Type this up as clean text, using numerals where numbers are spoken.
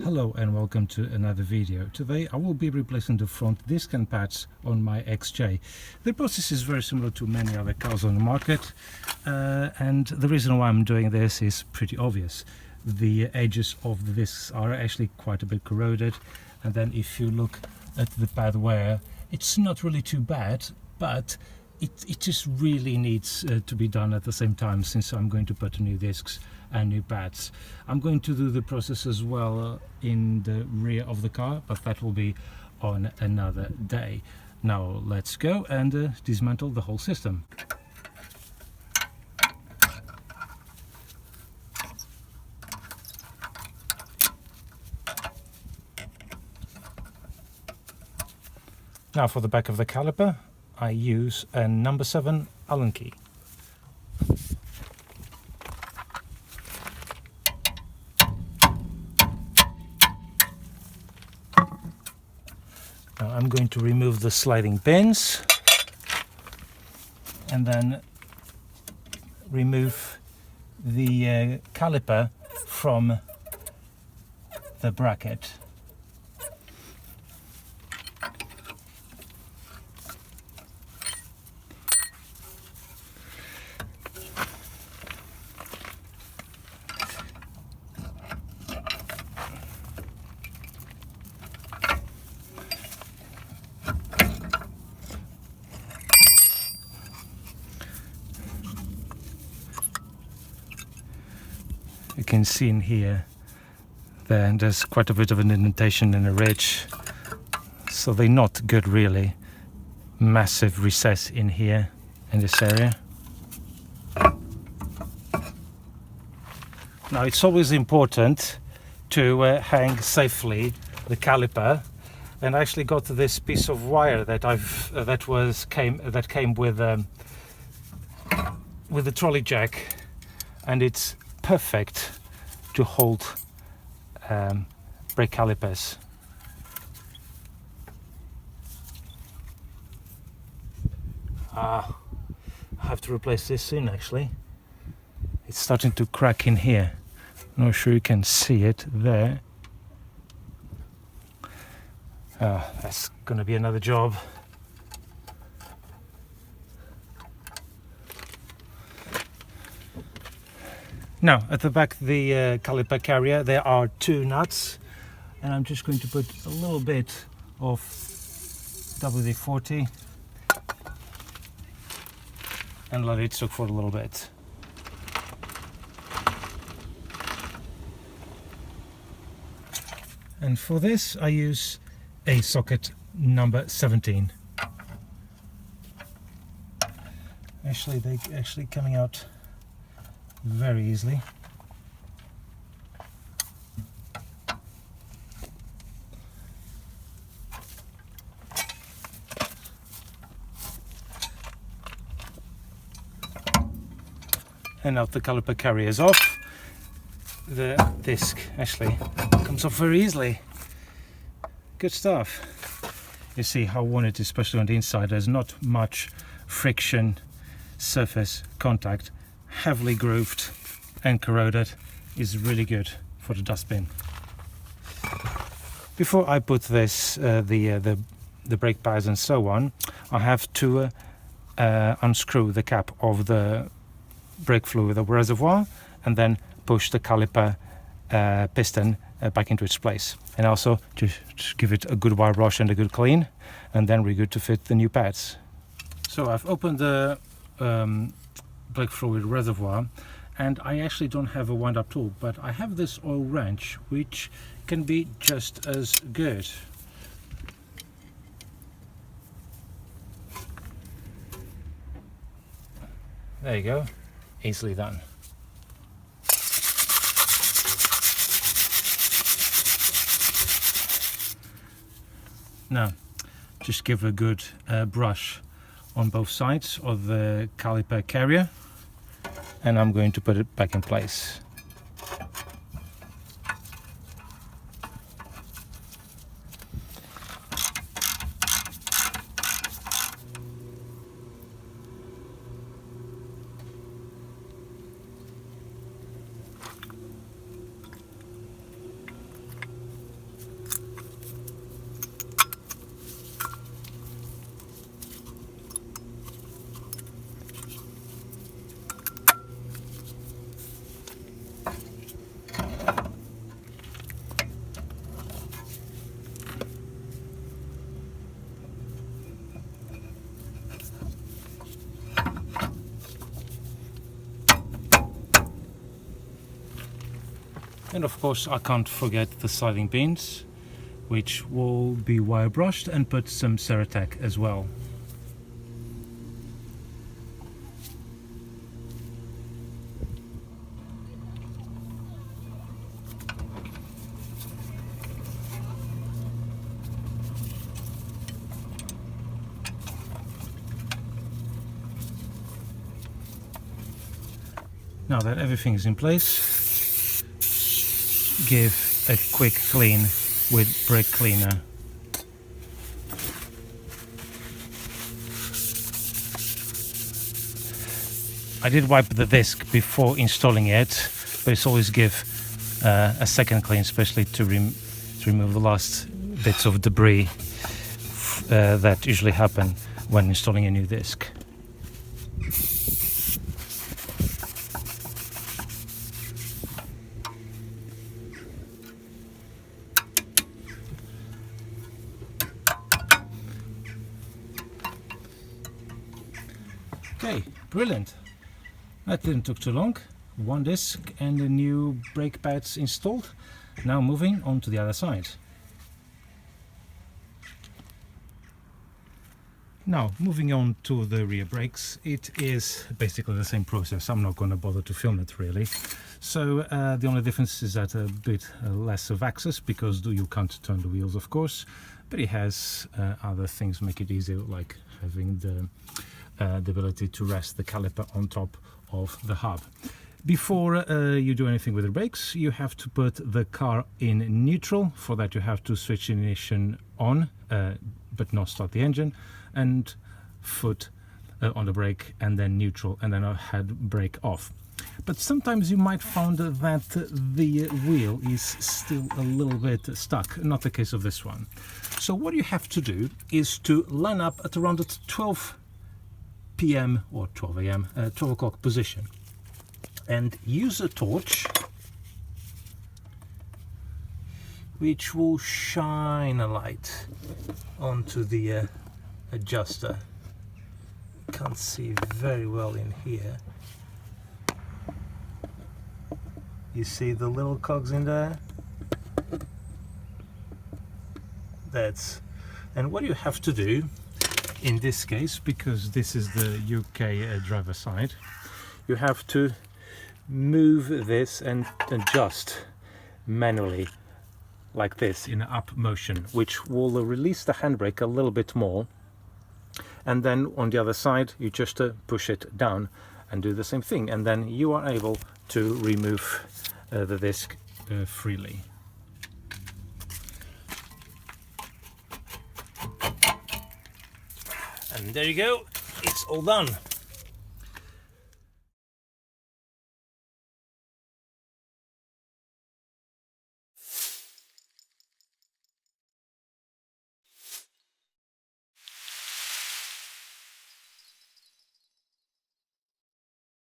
Hello and welcome to another video. Today I will be replacing the front disc and pads on my XJ. The process is very similar to many other cars on the market, and the reason why I'm doing this is pretty obvious. The edges of the discs are actually quite a bit corroded, and then if you look at the pad wear, it's not really too bad, but it just really needs to be done at the same time, since I'm going to put new discs and new pads. I'm going to do the process as well in the rear of the car, but that will be on another day. Now let's go and dismantle the whole system. Now for the back of the caliper, I use a number 7 Allen key. Now I'm going to remove the sliding pins and then remove the caliper from the bracket. You can see in here there's quite a bit of an indentation and a ridge, so they're not good really. Massive recess in here in this area. Now it's always important to hang safely the caliper, and I actually got this piece of wire that came with the trolley jack, and it's perfect to hold brake calipers. I have to replace this soon actually. It's starting to crack in here. Not sure you can see it there. That's gonna be another job. Now, at the back of the caliper carrier, there are 2 nuts, and I'm just going to put a little bit of WD-40 and let it soak for a little bit. And for this, I use a socket number 17. Actually, they're actually coming out very easily. And now the caliper carrier is off. The disc actually comes off very easily. Good stuff. You see how worn it is, especially on the inside. There's not much friction, surface contact. Heavily grooved and corroded is really good for the dustbin. Before I put this, the brake pads and so on, I have to unscrew the cap of the brake fluid reservoir and then push the caliper piston back into its place, and also just give it a good wire brush and a good clean, and then we're good to fit the new pads. So I've opened the brake fluid reservoir, and I actually don't have a wind-up tool, but I have this oil wrench which can be just as good. There you go, easily done. Now just give a good brush on both sides of the caliper carrier, and I'm going to put it back in place. And of course I can't forget the sliding pins, which will be wire brushed, and put some Ceratec as well. Now that everything is in place, give a quick clean with brake cleaner. I did wipe the disc before installing it, but it's always give a second clean, especially to remove the last bits of debris that usually happen when installing a new disc. Okay, brilliant. That didn't take too long. One disc and the new brake pads installed. Now moving on to the other side. Now moving on to the rear brakes, it is basically the same process. I'm not going to bother to film it really. So the only difference is that a bit less of access, because you can't turn the wheels of course, but it has other things make it easier, like having the ability to rest the caliper on top of the hub. Before you do anything with the brakes, you have to put the car in neutral. For that you have to switch ignition on, but not start the engine, and foot on the brake, and then neutral, and then head brake off. But sometimes you might find that the wheel is still a little bit stuck. Not the case of this one. So what you have to do is to line up at around the 12 p.m. or 12 a.m. 12 o'clock position, and use a torch which will shine a light onto the adjuster. Can't see very well in here. You see the little cogs in there? And what you have to do in this case, because this is the UK driver side, you have to move this and adjust manually like this in up motion, which will release the handbrake a little bit more, and then on the other side you just push it down and do the same thing, and then you are able to remove the disc freely. And there you go, it's all done.